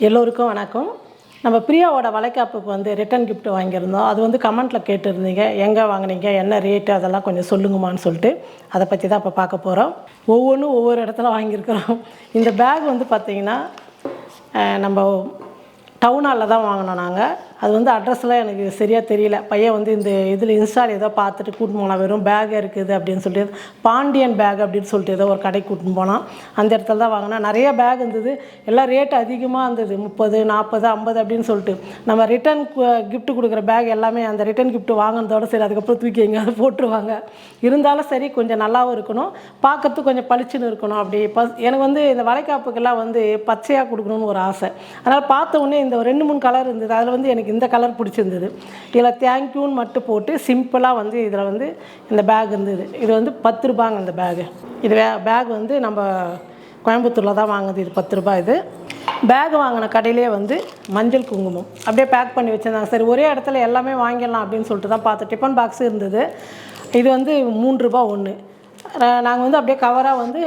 எல்லோருக்கும் வணக்கம். நம்ம பிரியாவோட வளைகாப்புக்கு வந்து ரிட்டன் கிஃப்ட் வாங்கியிருந்தோம். அது வந்து கமெண்ட்டில் கேட்டிருந்தீங்க, எங்கே வாங்கினீங்க, என்ன ரேட்டு, அதெல்லாம் கொஞ்சம் சொல்லுங்கம்மான்னு சொல்லிட்டு அதை பற்றி தான் இப்போ பார்க்க போகிறோம். ஒவ்வொன்றும் ஒவ்வொரு இடத்துல வாங்கியிருக்கிறோம். இந்த பேக் வந்து பார்த்திங்கன்னா நம்ம டவுன் ஹாலில் தான் வாங்கினோம் நாங்கள். அது வந்து அட்ரஸ்லாம் எனக்கு சரியாக தெரியல. பையன் வந்து இந்த இதில் இன்ஸ்டால் ஏதோ பார்த்துட்டு கூட்டின்னு போனால், வெறும் பேக் இருக்குது அப்படின்னு சொல்லிட்டு பாண்டியன் பேக் அப்படின்னு சொல்லிட்டு ஏதோ ஒரு கடைக்கு கூட்டின்னு போனான். அந்த இடத்துல தான் வாங்கினா நிறைய பேக் இருந்தது. எல்லாம் ரேட்டு அதிகமாக இருந்தது, 30, 40, 50 அப்படின்னு சொல்லிட்டு. நம்ம ரிட்டன் கிஃப்ட் கொடுக்குற பேக் எல்லாமே அந்த ரிட்டன் கிஃப்ட் வாங்கினதோட சரி அதுக்கப்புறம் தூக்கி எங்கேயாவது போட்டுருவாங்க. இருந்தாலும் சரி கொஞ்சம் நல்லாவும் இருக்கணும், பார்க்கறதுக்கு கொஞ்சம் பளிச்சுன்னு இருக்கணும். அப்படி எனக்கு வந்து இந்த வளைகாப்புக்கெல்லாம் வந்து பச்சையாக கொடுக்கணும்னு ஒரு ஆசை. அதனால் பார்த்த உடனே இந்த 2-3 கலர் இருந்தது. அதில் வந்து எனக்கு இந்த கலர் பிடிச்சிருந்தது. இதில் தேங்க்யூன்னு மட்டும் போட்டு சிம்பிளாக வந்து இதில் வந்து இந்த பேக் இருந்தது. இது வந்து 10 ரூபாங்க இந்த பேகு. இது பேக் வந்து நம்ம கோயம்புத்தூரில் தான் வாங்குது. இது 10 ரூபாய். இது பேக் வாங்கின கடையிலே வந்து மஞ்சள் குங்குமம் அப்படியே பேக் பண்ணி வச்சுருந்தாங்க. சரி ஒரே இடத்துல எல்லாமே வாங்கிடலாம் அப்படின்னு சொல்லிட்டு தான் பார்த்தேன். டிஃபன் பாக்ஸு இருந்தது. இது வந்து 3 ரூபா ஒன்று. நாங்கள் வந்து அப்படியே கவராக வந்து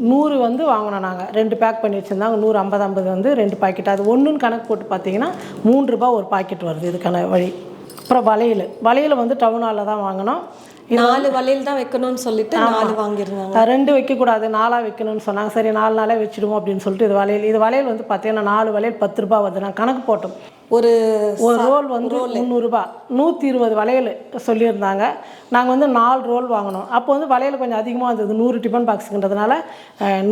100 வந்து வாங்கினோம். நாங்கள் 2 பேக் பண்ணி வச்சுருந்தாங்க. 100, 50, 50 வந்து 2 பாக்கெட். அது ஒன்றுன்னு கணக்கு போட்டு பார்த்தீங்கன்னா 3 ரூபா ஒரு பாக்கெட் வருது இதுக்கான வழி. அப்புறம் வளையல் வந்து டவுன் ஹாலில் தான் வாங்கினோம். 4 வளையல் தான் வைக்கணும்னு சொல்லிட்டு 4 வாங்கியிருந்தாங்க. 2 வைக்கக்கூடாது, 4 வைக்கணும்னு சொன்னாங்க. சரி 4 நாளே வச்சுடுவோம் அப்படின்னு சொல்லிட்டு இது வளையல் வந்து பார்த்தீங்கன்னா 4 வளையல் 10 ரூபா வருது. நாங்கள் கணக்கு போட்டோம். ஒரு ரோல் வந்து 300 ரூபா, 120 வளையல் சொல்லியிருந்தாங்க. நாங்கள் வந்து 4 ரோல் வாங்கினோம். அப்போ வந்து வளையல் கொஞ்சம் அதிகமாக இருந்தது, 100 டிஃபன் பாக்ஸுன்றதுனால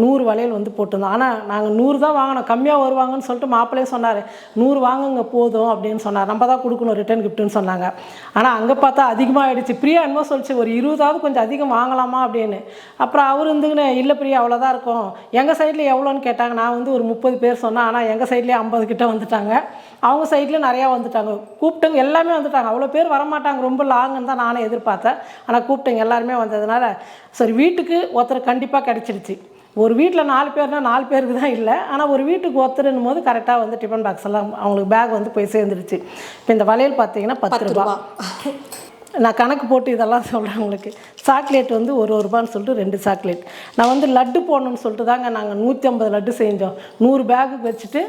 100 வளையல் வந்து போட்டிருந்தோம். ஆனால் நாங்கள் 100 தான் வாங்கினோம். கம்மியாக வருவாங்கன்னு சொல்லிட்டு மாப்பிள்ளையே சொன்னார், 100 வாங்குங்க போதும் அப்படின்னு சொன்னார். நம்ம தான் கொடுக்கணும் ரிட்டன் கிஃப்ட்டுன்னு சொன்னாங்க. ஆனால் அங்கே பார்த்தா அதிகமாக ஆகிடுச்சு. பிரியா என்னமோ சொல்லிச்சு, ஒரு 20ஆவது கொஞ்சம் அதிகம் வாங்கலாமா அப்படின்னு. அப்புறம் அவர் இருந்துங்கன்னு, இல்லை பிரியா அவ்வளோதான் இருக்கும், எங்கள் சைடில் எவ்வளோன்னு கேட்டாங்க. நான் வந்து ஒரு 30 பேர் சொன்னேன். ஆனால் எங்கள் சைட்லேயே 50 கிட்ட வந்துட்டாங்க. அவங்க சைட்லேயும் நிறையா வந்துட்டாங்க. கூப்பிட்டவங்க எல்லாமே வந்துட்டாங்க. அவ்வளோ பேர் வரமாட்டாங்க, ரொம்ப லாங்குன்னு தான் நானே எதிர்பார்த்தேன். ஆனால் கூப்பிட்டவங்க எல்லாருமே வந்ததுனால சரி வீட்டுக்கு ஒருத்தர் கண்டிப்பாக கிடச்சிருச்சு. ஒரு வீட்டில் 4 பேர்னால் 4 பேருக்கு தான் இல்லை, ஆனால் ஒரு வீட்டுக்கு ஒருத்தருன்னும் போது கரெக்டாக வந்து டிஃபன் பாக்ஸ் எல்லாம் அவங்களுக்கு பேக் வந்து போய் சேர்ந்துருச்சு. இப்போ இந்த வளையல் பார்த்தீங்கன்னா 10 ரூபா. நான் கணக்கு போட்டு இதெல்லாம் சொல்கிறேன் உங்களுக்கு. சாக்லேட் வந்து 1 ரூபான்னு சொல்லிட்டு 2 சாக்லேட். நான் வந்து லட்டு போடணுன்னு சொல்லிட்டு தாங்க நாங்கள் 150 லட்டு செஞ்சோம். 100 பேக்குக்கு வச்சுட்டு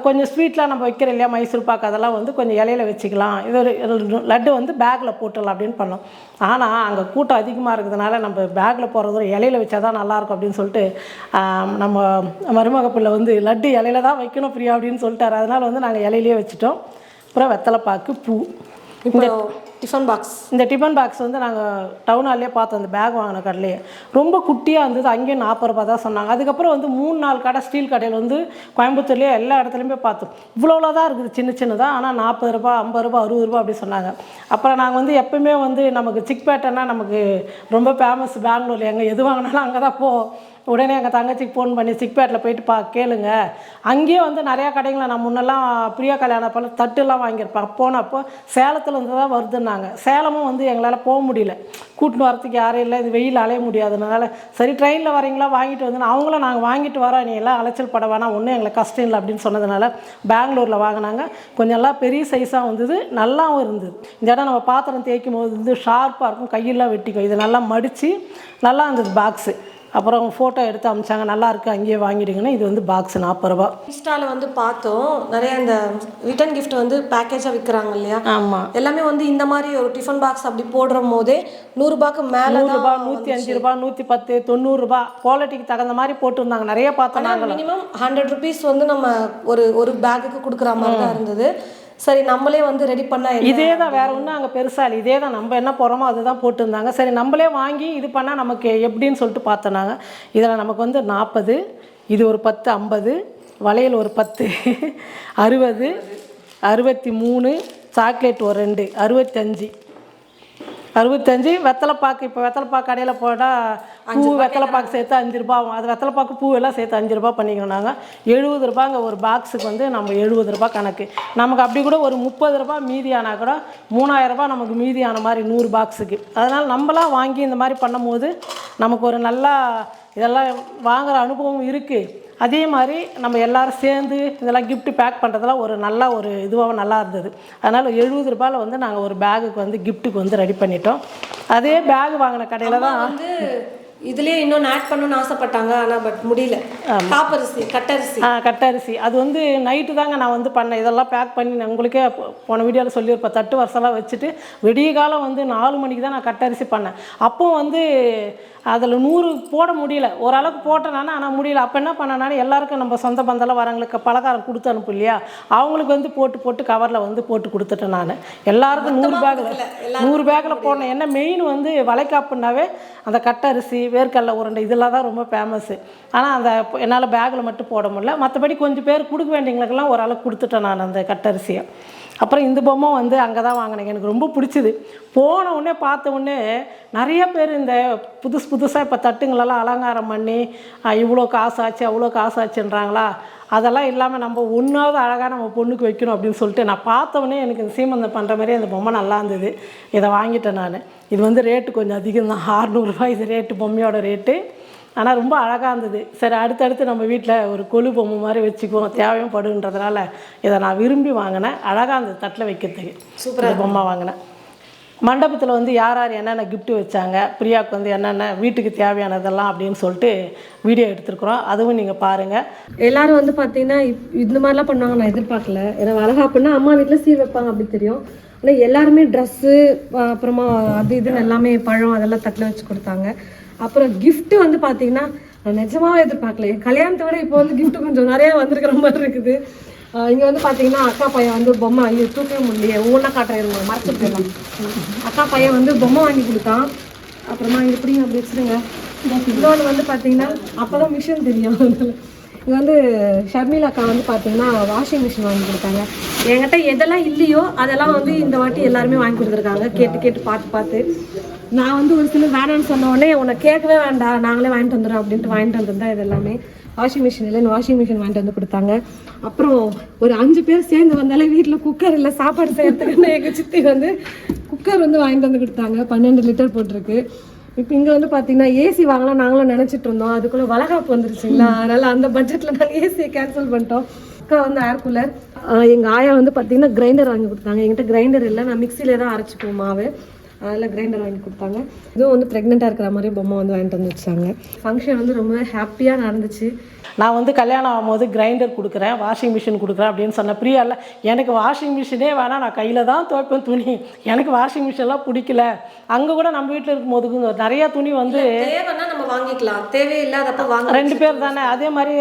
கொஞ்சம் ஸ்வீட்லாம் நம்ம வைக்கிறோம் இல்லையா, மைசூர் பாக்கு, அதெல்லாம் வந்து கொஞ்சம் இலையில வச்சுக்கலாம். இது ஒரு லட்டு வந்து பேக்கில் போட்டுடலாம் அப்படின்னு பண்ணோம். ஆனால் அங்கே கூட்டம் அதிகமாக இருக்கிறதுனால நம்ம பேக்கில் போடுறது இலையில வச்சா தான் நல்லாயிருக்கும் அப்படின்னு சொல்லிட்டு நம்ம மருமக பிள்ளை வந்து லட்டு இலையில தான் வைக்கணும் பிரியா அப்படின்னு சொல்லிட்டாரு. அதனால் வந்து நாங்கள் இலையிலேயே வச்சுட்டோம். அப்புறம் வெத்தலைப்பாக்கு, பூ. இந்த டிஃபன் பாக்ஸ் வந்து நாங்கள் டவுன் ஹால்லே பார்த்தோம். அந்த பேக் வாங்கின கடையிலே ரொம்ப குட்டியாக இருந்தது. அங்கேயும் 40 ரூபா தான் சொன்னாங்க. அதுக்கப்புறம் வந்து 3-4 கடை ஸ்டீல் கடையில் வந்து கோயம்புத்தூர்லேயே எல்லா இடத்துலையுமே பார்த்தோம். இவ்வளோல தான் இருக்குது, சின்னதாக. ஆனால் 40 ரூபா, 50 ரூபா, 60 ரூபா அப்படி சொன்னாங்க. அப்புறம் நாங்கள் வந்து எப்போயுமே வந்து நமக்கு சிக்பேட்டைன்னா நமக்கு ரொம்ப ஃபேமஸ் பெங்களூரில். எங்கே எது வாங்கினாலும் அங்கே தான் உடனே எங்கள் தங்கச்சிக்கு ஃபோன் பண்ணி சிக்பேட்டில் போயிட்டு கேளுங்க. அங்கேயே வந்து நிறையா கடைங்களை நான் முன்னெல்லாம் பிரியா கல்யாணம் பண்ண தட்டுலாம் வாங்கியிருப்பேன். போனப்போ சேலத்தில் இருந்து தான் வருதுன்னாங்க. சேலமும் வந்து எங்களால் போக முடியல, கூட்டின்னு வரத்துக்கு யாரும் இல்லை, இது வெயில் அலைய முடியாதுனால சரி ட்ரெயினில் வரீங்களா வாங்கிட்டு வந்து அவங்களும் நாங்கள் வாங்கிட்டு வரோம், நீ எல்லாம் அலைச்சல் பட வேணாம், ஒன்றும் எங்களுக்கு கஷ்டம் இல்லை அப்படின்னு சொன்னதுனால பெங்களூரில் வாங்கினாங்க. கொஞ்சம் எல்லாம் பெரிய சைஸாக வந்தது, நல்லாவும் இருந்தது. இந்த இடம் நம்ம பாத்திரம் தேய்க்கும் போது வந்து ஷார்ப்பாக இருக்கும், கையெல்லாம் வெட்டிக்கும். இது நல்லா மடித்து நல்லா இருந்தது பாக்ஸு. அப்புறம் ஃபோட்டோ எடுத்து அமிச்சாங்க, நல்லாயிருக்கு அங்கேயே வாங்கிடுங்கன்னா. இது வந்து பாக்ஸ் 40 ரூபா. இன்ஸ்டாவில் வந்து பார்த்தோம் நிறைய இந்த ரிட்டன் கிஃப்ட் வந்து பேக்கேஜாக விற்கிறாங்க இல்லையா. ஆமாம், எல்லாமே வந்து இந்த மாதிரி ஒரு டிஃபன் பாக்ஸ் அப்படி போடுற போதே 100 ரூபாய்க்கு மேலே, 100 ரூபா, 105 ரூபா, 110, 90 ரூபா குவாலிட்டிக்கு தகுந்த மாதிரி போட்டுருந்தாங்க. நிறைய பார்த்தோம். மினிமம் 100 ருபீஸ் வந்து நம்ம ஒரு பேக்குக்கு கொடுக்குற மாதிரி தான் இருந்தது. சரி நம்மளே வந்து ரெடி பண்ணால் இதே தான், வேறு ஒன்றும் அங்கே பெருசாக இல்லை, இதே தான் நம்ம என்ன போகிறோமோ அதுதான் போட்டுருந்தாங்க. சரி நம்மளே வாங்கி இது பண்ணால் நமக்கு எப்படின்னு சொல்லிட்டு பார்த்தோன்னாங்க. இதில் நமக்கு வந்து 40, இது ஒரு 10, 50, வளையல் ஒரு 10, 60, 63, சாக்லேட் ஒரு 2, 65, வெத்தலைப்பாக்கு. இப்போ வெத்தலைப்பாக்கு கடையில் போட்டால் பூ வெத்தலைப்பாக்கு சேர்த்து 5 ரூபா ஆகும். அது வெத்தலைப்பாக்கு பூ எல்லாம் சேர்த்து 5 ரூபா பண்ணிக்கணும். நாங்கள் 70 ரூபாங்க ஒரு பாக்ஸுக்கு வந்து நம்ம 70 ரூபா கணக்கு. நமக்கு அப்படி கூட ஒரு 30 ரூபா மீதியானால் கூட 3000 ரூபா நமக்கு மீதியான மாதிரி 100 பாக்ஸுக்கு. அதனால் நம்மளாம் வாங்கி இந்த மாதிரி பண்ணும் போது நமக்கு ஒரு நல்லா இதெல்லாம் வாங்குகிற அனுபவம் இருக்குது. அதே மாதிரி நம்ம எல்லோரும் சேர்ந்து இதெல்லாம் கிஃப்ட் பேக் பண்ணுறதுலாம் ஒரு நல்ல ஒரு இதுவாக நல்லா இருந்தது. அதனால் 70 ரூபாயில் வந்து நாங்கள் ஒரு பேகுக்கு வந்து கிஃப்ட்டுக்கு வந்து ரெடி பண்ணிட்டோம். அதே பேக் வாங்கின கடையில் தான் வந்து இதுலேயே இன்னொன்று ஆட் பண்ணணும்னு ஆசைப்பட்டாங்க, ஆனால் பட் முடியல. காப்பரிசி, கட்டரிசி. கட்டரிசி அது வந்து நைட்டு தாங்க நான் வந்து பண்ணேன். இதெல்லாம் பேக் பண்ணி நான் உங்களுக்கே போன வீடியோவில் சொல்லியிருப்பேன். தட்டு வரிசெல்லாம் வச்சுட்டு விடிய காலம் வந்து 4 மணிக்கு தான் நான் கட்டரிசி பண்ணேன். அப்போ வந்து அதில் 100 போட முடியல, ஓரளவுக்கு போட்டேன் நான், ஆனால் முடியல. அப்போ என்ன பண்ணேன்னா எல்லாருக்கும் நம்ம சொந்த பந்தெல்லாம் வரவங்களுக்கு பலகாரம் கொடுத்து அனுப்பு இல்லையா, அவங்களுக்கு வந்து போட்டு கவரில் வந்து போட்டு கொடுத்துட்டேன் நான். எல்லாருக்கும் 100 பேக்கில் போடணும். என்ன மெயின் வந்து வளைகாப்புனாவே அந்த கட்டரிசி, வேர்க்கடலை உருண்டை இதெல்லாம் தான் ரொம்ப ஃபேமஸ்ஸு. ஆனால் அந்த என்னால் பேக்கில் மட்டும் போட முடியல. மற்றபடி கொஞ்சம் பேர் கொடுக்க வேண்டியவங்களுக்கெல்லாம் ஓரளவுக்கு கொடுத்துட்டேன் நான் அந்த கட்டரிசியை. அப்புறம் இந்த பொம்மை வந்து அங்கே தான் வாங்கினேன். எனக்கு ரொம்ப பிடிச்சிது. போன உடனே பார்த்த உடனே நிறைய பேர் இந்த புதுசாக இப்போ தட்டுங்களெல்லாம் அலங்காரம் பண்ணி இவ்வளோ காசு ஆச்சு அவ்வளோ காசு ஆச்சுன்றாங்களா. அதெல்லாம் இல்லாமல் நம்ம ஒன்றாவது அழகாக நம்ம பொண்ணுக்கு வைக்கணும் அப்படின்னு சொல்லிட்டு நான் பார்த்தவொடனே எனக்கு இந்த சீமந்தம் பண்ணுற மாதிரி அந்த பொம்மை நல்லா இருந்தது. இதை வாங்கிட்டேன் நான். இது வந்து ரேட்டு கொஞ்சம் அதிகம் தான், 600 ரூபாய் இது ரேட்டு, பொம்மையோட ரேட்டு. ஆனால் ரொம்ப அழகாக இருந்தது. சரி அடுத்தடுத்து நம்ம வீட்டில் ஒரு கொலு பொம்மை மாதிரி வச்சுக்குவோம், தேவையும் படுன்றதுனால இதை நான் விரும்பி வாங்கினேன். அழகாக அந்த தட்டில் வைக்கிறதுக்கு சூப்பராக பொம்மை வாங்கினேன். மண்டபத்தில் வந்து யார் யார் என்னென்ன கிஃப்ட்டு வச்சாங்க, பிரியாவுக்கு வந்து என்னென்ன வீட்டுக்கு தேவையானதெல்லாம் அப்படின்னு சொல்லிட்டு வீடியோ எடுத்துருக்குறோம். அதுவும் நீங்கள் பாருங்கள். எல்லோரும் வந்து பார்த்தீங்கன்னா இந்த மாதிரிலாம் பண்ணுவாங்க, நான் எதிர்பார்க்கல. ஏன்னா வளகாப்புன்னா அம்மா வீட்டில் சீர் வைப்பாங்க அப்படி தெரியும். ஆனால் எல்லாருமே ட்ரெஸ்ஸு, அப்புறமா அது இதுன்னு எல்லாமே பழம் அதெல்லாம் தட்டில் வச்சு கொடுத்தாங்க. அப்புறம் கிஃப்ட்டு வந்து பார்த்தீங்கன்னா நான் நிஜமாவே எதிர்பார்க்கல. கல்யாணத்தை விட இப்போ வந்து கிஃப்ட்டு கொஞ்சம் நிறையா வந்திருக்கிற மாதிரி இருக்குது. இங்கே வந்து பார்த்தீங்கன்னா அக்கா பையன் வந்து பொம்மை, ஐயோ தூக்கவே முடியலையே, ஒவ்வொன்றா காட்டுறேன் மறைச்சு போயிடலாம். அக்கா பையன் வந்து பொம்மை வாங்கி கொடுத்தான். அப்புறமா இங்கே எப்படிங்க அப்படி வச்சுருங்க. இன்னொன்று வந்து பார்த்தீங்கன்னா அப்போ தான் மிஷின் தெரியும். இங்கே வந்து ஷர்மிலா அக்கா வந்து பார்த்தீங்கன்னா வாஷிங் மிஷின் வாங்கி கொடுத்தாங்க. என்கிட்ட எதெல்லாம் இல்லையோ அதெல்லாம் வந்து இந்த வாட்டி எல்லாருமே வாங்கி கொடுத்துருக்காங்க, கேட்டு பார்த்து. நான் வந்து ஒரு சில வேணான்னு சொன்ன உடனே உன்னை கேட்கவே வேண்டாம், நாங்களே வாங்கிட்டு வந்துடுறோம் அப்படின்ட்டு வாங்கிட்டு வந்திருந்தா இது எல்லாமே. வாஷிங் மிஷின் இல்லை, வாஷிங் மிஷின் வாங்கிட்டு வந்து கொடுத்தாங்க. அப்புறம் ஒரு 5 பேர் சேர்ந்து வந்தாலே வீட்டில் குக்கர் இல்லை சாப்பாடு செய்யறதுக்குன்னு எங்கள் சித்தி வந்து குக்கர் வந்து வாங்கிட்டு வந்து கொடுத்தாங்க. 12 லிட்டர் போட்டிருக்கு. இப்போ இங்கே வந்து பார்த்தீங்கன்னா ஏசி வாங்கலாம் நாங்களும் நினச்சிட்டு இருந்தோம். அதுக்குள்ளே வளகாப்பு வந்துருச்சுங்களா, அதனால் அந்த பட்ஜெட்டில் நாங்கள் ஏசியை கேன்சல் பண்ணிட்டோம். அக்கா வந்து ஏர் கூலர். எங்கள் ஆயா வந்து பார்த்தீங்கன்னா கிரைண்டர் வாங்கி கொடுத்தாங்க. என்கிட்ட கிரைண்டர் இல்லை, நான் மிக்சியிலே தான் அரைச்சிக்குவோம் மாவு, அதில் கிரைண்டர் வாங்கி கொடுத்தாங்க. இதுவும் வந்து ப்ரெக்னெண்ட்டாக இருக்கிற மாதிரி பொம்மை வந்து வாங்கிட்டு வந்து வச்சாங்க. ஃபங்க்ஷன் வந்து ரொம்பவே ஹாப்பியாக நடந்துச்சு. நான் வந்து கல்யாணம் ஆகும்போது கிரைண்டர் கொடுக்குறேன், வாஷிங் மிஷின் கொடுக்குறேன் அப்படின்னு சொன்னேன். பிரியாவில் எனக்கு வாஷிங் மிஷினே வேணாம், நான் கையில் தான் துவைப்பேன் துணி, எனக்கு வாஷிங் மிஷின்லாம் பிடிக்கல. அங்கே கூட நம்ம வீட்டில் இருக்கும்போது நிறையா துணி வந்து தேவைன்னா நம்ம வாங்கிக்கலாம், தேவையில்லாதப்ப வாங்க 2 பேர் தானே. அதே மாதிரி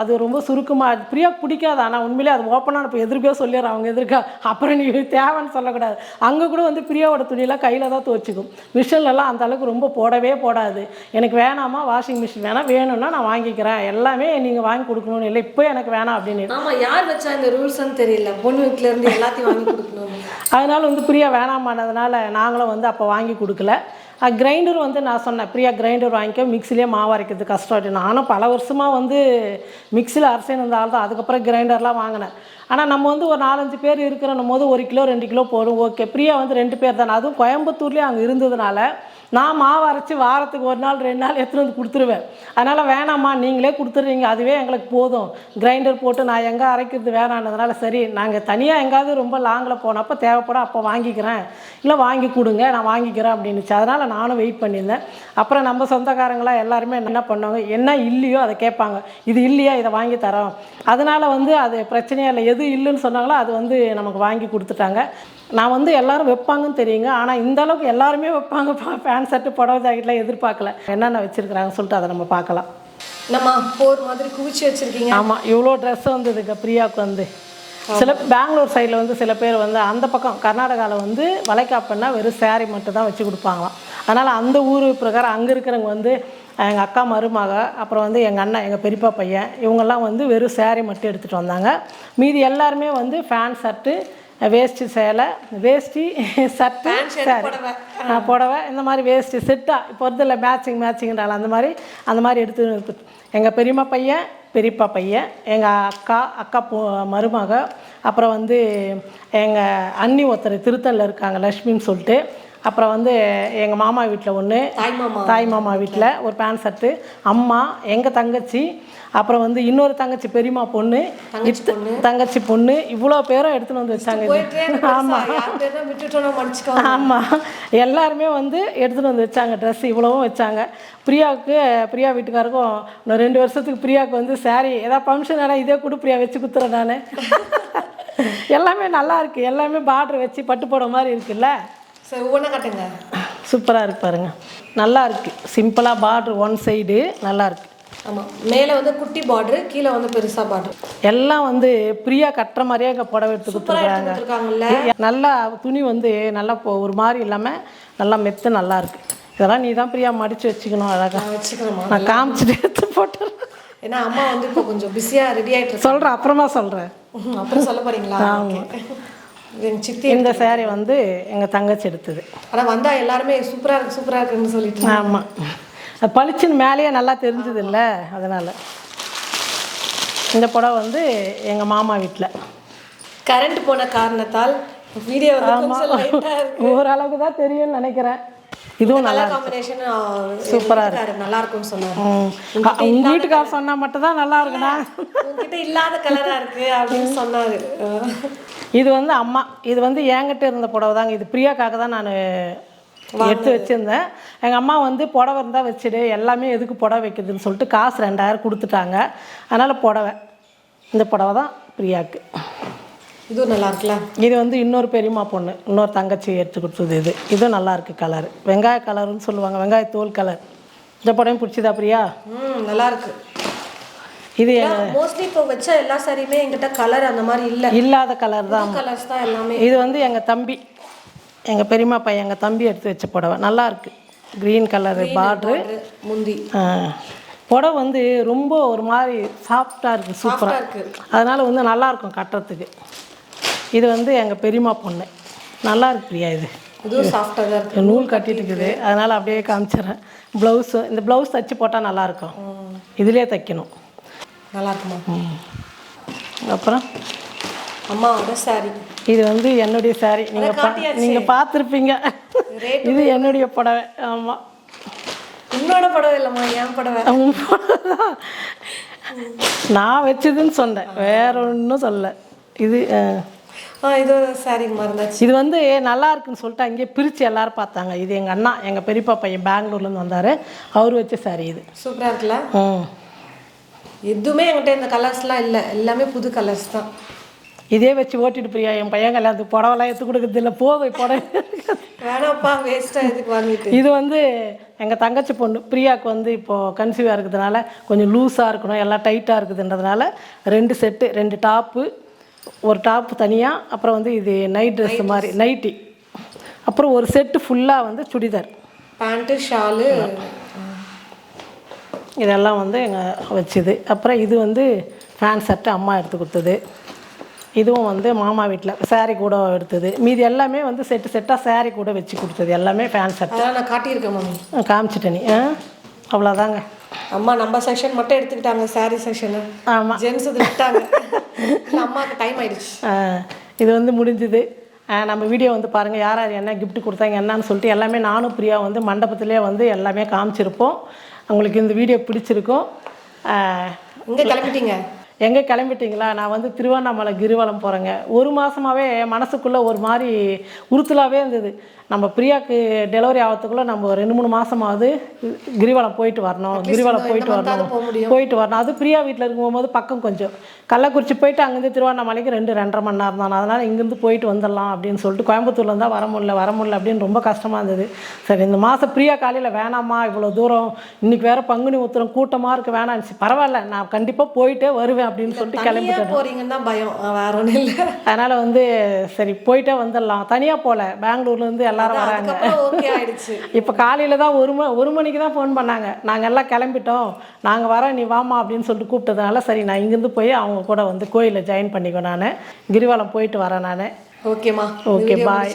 அது ரொம்ப சுருக்கமாக பிரியா பிடிக்காது. ஆனால் உண்மையிலே அது ஓப்பனாக இப்போ எதிர்ப்பே சொல்லிடுறேன் அவங்க எதிர்க்கா. அப்புறம் நீ தேவைன்னு சொல்லக்கூடாது. அங்கே கூட வந்து பிரியாவோட துணியெல்லாம் கையில் தான் துவச்சிக்கும், மிஷின்லலாம் அந்த அளவுக்கு ரொம்ப போடாது. எனக்கு வேணாமா வாஷிங் மிஷின் வேணும்னா நான் வாங்கிக்கிறேன், எல்லாமே நீங்கள் வாங்கி கொடுக்கணும்னு இல்லை, இப்போ எனக்கு வேணாம் அப்படின்னு. ஆமாம், யார் வச்சா இந்த ரூல்ஸ்ன்னு தெரியல, பொண்ணு வீட்டிலேருந்து எல்லாத்தையும் வாங்கி கொடுக்கணும். அதனால வந்து பிரியா வேணாமானதுனால நாங்களும் வந்து அப்போ வாங்கி கொடுக்கல. கிரைண்டர் வந்து நான் சொன்னேன், பிரியா கிரைண்டர் வாங்கிக்க, மிக்சிலே மாவு அரைக்கிறது கஷ்டம் அப்படின்னு. நானும் பல வருஷமாக வந்து மிக்சியில் அரைச்சின்னு இருந்தாலும் தான் அதுக்கப்புறம் கிரைண்டர்லாம் வாங்கினேன். ஆனால் நம்ம வந்து ஒரு 4-5 பேர் இருக்கிறனும் போது 1 கிலோ 2 கிலோ போடும், ஓகே. பிரியா வந்து 2 பேர் தானே, அதுவும் கோயம்புத்தூர்லேயே அங்கே இருந்ததுனால நான் மாவு அரைச்சி வாரத்துக்கு 1 நாள் 2 நாள் எடுத்துகிட்டு வந்து கொடுத்துருவேன். அதனால் வேணாம்மா நீங்களே கொடுத்துட்றீங்க, அதுவே எங்களுக்கு போதும், கிரைண்டர் போட்டு நான் எங்கே அரைக்கிறது வேணான்றதுனால சரி நாங்கள் தனியாக எங்கேயாவது ரொம்ப லாங்கில் போனப்போ தேவைப்படும் அப்போ வாங்கிக்கிறேன், இல்லை வாங்கி கொடுங்க நான் வாங்கிக்கிறேன் அப்படின்னுச்சு. அதனால் நானும் வெயிட் பண்ணியிருந்தேன். அப்புறம் நம்ம சொந்தக்காரங்களாம் எல்லாருமே என்ன பண்ணுவாங்க, என்ன இல்லையோ அதை கேட்பாங்க, இது இல்லையா இதை வாங்கி தரோம். அதனால் வந்து அது பிரச்சனையே இல்லை, எது இல்லைன்னு சொன்னாங்களோ அது வந்து நமக்கு வாங்கி கொடுத்துட்டாங்க. நான் வந்து எல்லோரும் வைப்பாங்கன்னு தெரியுங்க, ஆனால் இந்த அளவுக்கு எல்லாருமே வைப்பாங்க பேண்ட் ஷர்ட்டு புடவை ஜாக்கெட்லாம் எதிர்பார்க்கல. என்னென்ன வச்சுருக்குறாங்கன்னு சொல்லிட்டு அதை நம்ம பார்க்கலாம். நம்ம போர் மாதிரி குவிச்சு வச்சுருக்கீங்க. ஆமாம், இவ்வளோ ட்ரெஸ் வந்ததுங்க பிரியாவுக்கு வந்து. சில பெங்களூர் சைடில் வந்து சில பேர் வந்து அந்த பக்கம் கர்நாடகாவில் வந்து வளைகாப்புன்னா வெறும் சேரீ மட்டும் தான் வச்சு கொடுப்பாங்களாம். அதனால் அந்த ஊர் பிரகாரம் அங்கே இருக்கிறவங்க வந்து எங்கள் அக்கா மருமக, அப்புறம் வந்து எங்கள் அண்ணன், எங்கள் பெரியப்பா பையன், இவங்கெல்லாம் வந்து வெறும் சேரீ மட்டும் எடுத்துகிட்டு வந்தாங்க. மீதி எல்லாருமே வந்து பேண்ட் ஷர்ட்டு, வேஷ்டி சேலை, வேஷ்டி சட்டை, புடவை, இந்த மாதிரி வேஷ்டி செட்டாக இப்போ வருது இல்லை மேட்சிங்கிறால அந்த மாதிரி எடுத்து எங்கள் பெரியம்மா பையன், பெரியப்பா பையன், எங்கள் அக்கா மருமக, அப்புறம் வந்து எங்கள் அண்ணி ஒருத்தர் திருத்தலில் இருக்காங்க லக்ஷ்மின்னு சொல்லிட்டு, அப்புறம் வந்து எங்கள் மாமா வீட்டில் ஒன்று, தாய் மாமா வீட்டில் ஒரு பேண்ட் ஷர்ட்டு, அம்மா, எங்கள் தங்கச்சி, அப்புறம் வந்து இன்னொரு தங்கச்சி பெரியம்மா பொண்ணு, தங்கச்சி பொண்ணு, இவ்வளோ பேரும் எடுத்துன்னு வந்து வச்சாங்க. ஆமாம், எல்லாருமே வந்து எடுத்துகிட்டு வந்து வச்சாங்க ட்ரெஸ் இவ்வளவும் வச்சாங்க. பிரியா வீட்டுக்காருக்கும் இன்னும் 2 வருஷத்துக்கு பிரியாவுக்கு வந்து சாரீ ஏதாவது ஃபங்க்ஷன் ஆனால் இதே கூட பிரியா வச்சு குத்துறேன் நான். எல்லாமே நல்லா இருக்குது, எல்லாமே பார்டர் வச்சு பட்டு போட மாதிரி இருக்குல்ல. சரி, ஒவ்வொன்றா கட்டுங்க. சூப்பராக இருக்கு பாருங்கள், நல்லா இருக்குது. சிம்பிளாக பார்டர் ஒன் சைடு நல்லா இருக்குது. ஆமாம், மேலே வந்து குட்டி பார்டரு, கீழே வந்து பெருசாக பார்டர். எல்லாம் வந்து பிரியா கட்டுற மாதிரியே இங்கே புடவை எடுத்து கொடுத்துருக்காங்க. நல்லா துணி வந்து நல்லா ஒரு மாதிரி இல்லாமல் நல்லா மெத்து நல்லா இருக்குது. இதெல்லாம் நீ தான் பிரியா மடித்து வச்சுக்கணும். அழகாக வச்சுக்கிறோமா? நான் காமிச்சிட்டு எடுத்து போட்டுறேன். ஏன்னா அம்மா வந்து இப்போ கொஞ்சம் பிஸியாக ரெடி ஆகிட்டு சொல்கிறேன், அப்புறமா சொல்கிறேன். அப்புறம் சொல்ல போகிறீங்களா? எங்கள் சித்தி இந்த சேரீ வந்து எங்கள் தங்கச்சி எடுத்தது. ஆனால் வந்தால் எல்லாருமே சூப்பராக இருக்குன்னு சொல்லிட்டு. ஆமாம், அது பளிச்சுன்னு மேலேயே நல்லா தெரிஞ்சது இல்லை, அதனால். இந்த புடவை வந்து எங்கள் மாமா வீட்டில் கரண்ட் போன காரணத்தால் வீடியோ ஓரளவுக்கு தான் தெரியும்னு நினைக்கிறேன். இதுவும் நல்லா காம்பினேஷன் சூப்பராக இருக்கு, நல்லா இருக்கும்னு சொன்னாங்க. உங்கள் வீட்டுக்காரர் சொன்னால் மட்டும் தான் நல்லா இருக்குண்ணா, உங்ககிட்ட இல்லாத கலராக இருக்குது அப்படின்னு சொன்னார். இது வந்து அம்மா, இது வந்து என்கிட்ட இருந்த புடவை தாங்க. இது பிரியாக்காக தான் நான் எடுத்து வச்சுருந்தேன். எங்கள் அம்மா வந்து புடவை இருந்தால் வச்சுடு, எல்லாமே எதுக்கு புடவை வைக்கிறதுன்னு சொல்லிட்டு காசு 2000 கொடுத்துட்டாங்க. அதனால் புடவை, இந்த புடவை தான் பிரியாவுக்கு. இதுவும் நல்லா இருக்குல்ல. இது வந்து இன்னொரு பெரியம்மா பொண்ணு, இன்னொரு தங்கச்சி எடுத்து கொடுத்தது. இதுவும் நல்லா இருக்குது. கலர் வெங்காய கலருன்னு சொல்லுவாங்க, வெங்காய தோல் கலர். இந்த புடவையும் பிடிச்சிதா பிரியா? நல்லா இருக்கு. இது மோஸ்ட்லி இப்போ வச்ச எல்லா சாரியுமே எங்கிட்ட கலர் அந்த மாதிரி இல்லாத கலர் தான், கலர்ஸ் தான் எல்லாமே. இது வந்து எங்கள் தம்பி, எங்கள் பெரியம்மா பையன், எங்கள் தம்பி எடுத்து வச்ச புடவை நல்லா இருக்குது. க்ரீன் கலரு பார்ட்ரு, முந்தி. புடவை வந்து ரொம்ப ஒரு மாதிரி சாஃப்டாக இருக்குது, சூப்பராக இருக்குது. அதனால் வந்து நல்லாயிருக்கும் கட்டுறதுக்கு. இது வந்து எங்கள் பெரியம்மா பொண்ணு, நல்லா இருக்கு பிரியா. இதுவும் சாஃப்டாக தான் இருக்குது, நூல் கட்டிட்டு இருக்குது. அதனால் அப்படியே காமிச்சிட்றேன். ப்ளவுஸு, இந்த ப்ளவுஸ் தைச்சி போட்டால் நல்லாயிருக்கும், இதிலே தைக்கணும், நல்லா இருக்குமா. அப்புறம் அம்மாவோட சாரி, இது வந்து என்னுடைய சாரி. நீங்கள் பார்த்துருப்பீங்க, இது என்னுடைய புடவை. ஆமாம், உன்னோட புடவை இல்லைம்மா, என் புடவை. நான் வச்சதுன்னு சொன்னேன், வேற ஒன்றும் சொல்ல. இது இது சாரிங்க மறந்தாச்சு. இது வந்து நல்லா இருக்குன்னு சொல்லிட்டு அங்கேயே பிரித்து எல்லோரும் பார்த்தாங்க. இது எங்கள் அண்ணா, எங்கள் பெரியப்பா பையன் பெங்களூர்லேருந்து வந்தார், அவர் வச்ச சாரி. இது சூப்பராக இருக்குல்ல. எதுவுமே என்கிட்ட இந்த கலர்ஸ்லாம் இல்லை, எல்லாமே புது கலர்ஸ் தான். இதே வச்சு ஓட்டிட்டு பிரியா, என் பையன் கல்யாணத்துக்கு புடவெல்லாம் எடுத்து கொடுக்குறது இல்லை, போதும் புடவை வேணாப்பா, வேஸ்ட்டாக இதுக்கு வாங்கிட்டு. இது வந்து எங்கள் தங்கச்சி பொண்ணு பிரியாவுக்கு வந்து இப்போது கன்சீவாக இருக்கிறதுனால கொஞ்சம் லூஸாக இருக்கணும், எல்லாம் டைட்டாக இருக்குதுன்றதுனால 2 செட்டு, 2 டாப்பு, ஒரு டாப்பு தனியாக, அப்புறம் வந்து இது நைட் ட்ரெஸ் மாதிரி நைட்டி, அப்புறம் ஒரு செட்டு ஃபுல்லாக வந்து சுடிதார், பேண்ட்டு, ஷாலு, இதெல்லாம் வந்து எங்கள் வச்சுது. அப்புறம் இது வந்து ஃபேன் ஷர்ட்டு அம்மா எடுத்து கொடுத்தது. இதுவும் வந்து மாமா வீட்டில் சாரீ கூட எடுத்தது. மீதி எல்லாமே வந்து செட்டாக சாரீ கூட வச்சு கொடுத்தது, எல்லாமே ஃபேன் ஷர்ட்டு. நான் காட்டியிருக்கேன் மாமி, காமிச்சிட்டேன் நீ. அவ்வளோதாங்க. அம்மா நம்ம செக்ஷன் மட்டும் எடுத்துக்கிட்டாங்க, சாரீ செக்ஷனு. ஆமாம், ஜென்ஸ் இது விட்டாங்க. அம்மாவுக்கு டைம் ஆயிடுச்சு. இது வந்து முடிஞ்சுது. நம்ம வீடியோ வந்து பாருங்கள், யார் யார் என்ன கிஃப்ட் கொடுத்தாங்க என்னன்னு சொல்லிட்டு எல்லாமே நானும் பிரியா வந்து மண்டபத்திலே வந்து எல்லாமே காமிச்சிருப்போம். உங்களுக்கு இந்த வீடியோ பிடிச்சிருக்கும். இங்கே கிளம்பிட்டீங்க? எங்கே கிளம்பிட்டீங்களா? நான் வந்து திருவண்ணாமலை கிரிவலம் போகிறேங்க. 1 மாதமாகவே மனசுக்குள்ளே ஒரு மாதிரி உறுத்தலாகவே இருந்தது. நம்ம பிரியாவுக்கு டெலிவரி ஆகிறதுக்குள்ளே நம்ம 2-3 மாதமாவது கிரிவலம் போயிட்டு வரணும், கிரிவலம் போயிட்டு வரணும். அது பிரியா வீட்டில் இருக்கும்போது பக்கம் கொஞ்சம் கள்ளக்குறிச்சி போயிட்டு அங்கேருந்து திருவண்ணாமலைக்கு 2-2.5 மணி நேரம் தான். அதனால் இங்கேருந்து போயிட்டு வந்துடலாம் அப்படின்னு சொல்லிட்டு கோயம்புத்தூரில் இருந்தால் வர முடியல அப்படின்னு ரொம்ப கஷ்டமாக இருந்தது. சரி, இந்த மாதம் பிரியா காலையில் வேணாமா, இவ்வளோ தூரம், இன்றைக்கி வேறு பங்குனி உத்திரம் கூட்டமாக இருக்குது, வேணாச்சு, பரவாயில்ல நான் கண்டிப்பாக போயிட்டே வருவேன் அப்படின்னு சொல்லிட்டு கிளம்பிட்டேன். போகிறீங்கன்னு தான் பயம், வேற ஒன்றும் இல்லை. அதனால் வந்து சரி போயிட்டே வந்துடலாம். தனியாக போகல, பெங்களூர்லேருந்து எல்லாரும் வராங்க. இப்போ காலையில் தான் 1 மணிக்கு தான் ஃபோன் பண்ணாங்க, நாங்கள் எல்லாம் கிளம்பிட்டோம், நாங்கள் வரோம், நீ வாமா அப்படின்னு சொல்லிட்டு கூப்பிட்டதுனால சரி நான் இங்கேருந்து போய் அவங்க கூட வந்து கோயிலில் ஜாயின் பண்ணிக்கோ. நான் கிரிவலம் போயிட்டு வரேன் நான். ஓகேம்மா, ஓகே, பாய்.